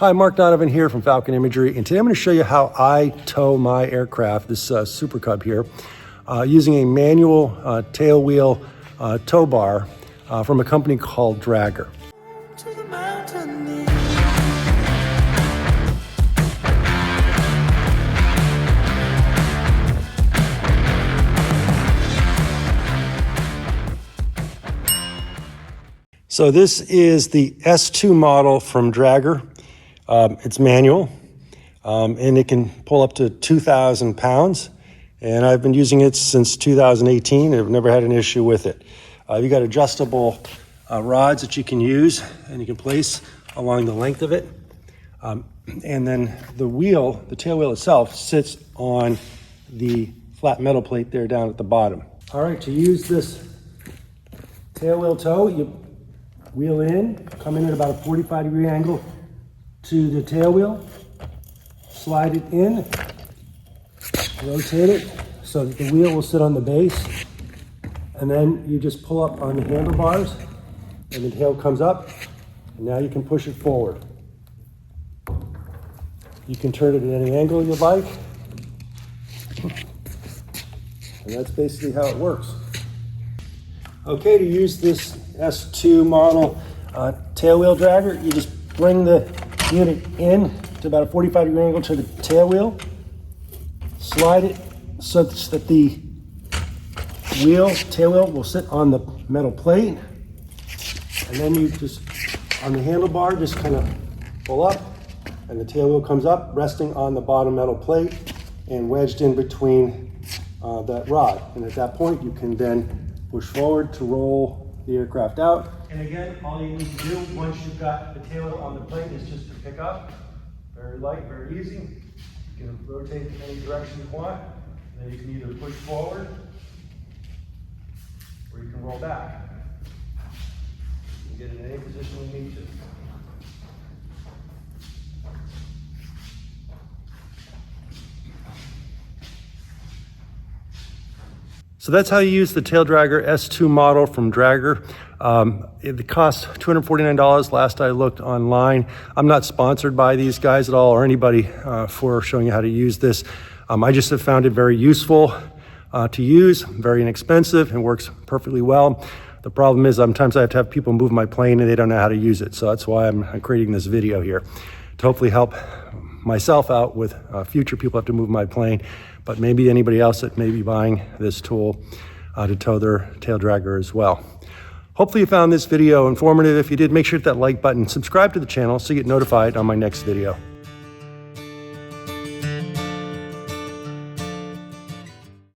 Hi, Mark Donovan here from Falcon Imagery, and today I'm going to show you how I tow my aircraft, this Super Cub here, using a manual tailwheel tow bar from a company called Dragger. So this is the S-2 model from Dragger. It's manual, and it can pull up to 2,000 pounds. And I've been using it since 2018. I've never had an issue with it. You got adjustable rods that you can use and you can place along the length of it. And then the wheel, the tail wheel itself, sits on the flat metal plate there down at the bottom. All right, to use this tail wheel tow, you wheel in, come in at about a 45-degree angle to the tail wheel, slide it in, rotate it so that the wheel will sit on the base, and then you just pull up on the handlebars and the tail comes up, and now you can push it forward. You can turn it at any angle you like, and that's basically how it works. Okay, to use this S-2 model tailwheel dragger, you just bring the unit in to about a 45-degree angle to the tailwheel, slide it such that the tailwheel will sit on the metal plate, and then you just, on the handlebar, just kind of pull up, and the tailwheel comes up, resting on the bottom metal plate and wedged in between that rod. And at that point, you can then push forward to roll the aircraft out. And again, all you need to do once you've got the tail on the plate is just to pick up. Very light, very easy. You can rotate in any direction you want. Then you can either push forward or you can roll back. You can get in any position you need to. So that's how you use the tail dragger S-2 model from Dragger. It cost $249 last I looked online. I'm not sponsored by these guys at all or anybody for showing you how to use this. I just have found it very useful to use, very inexpensive, and works perfectly well. The problem is sometimes I have to have people move my plane and they don't know how to use it. So that's why I'm creating this video here to hopefully help myself out with future people have to move my plane, but maybe anybody else that may be buying this tool to tow their tail dragger as well. Hopefully you found this video informative. If you did, make sure to hit that like button, subscribe to the channel so you get notified on my next video.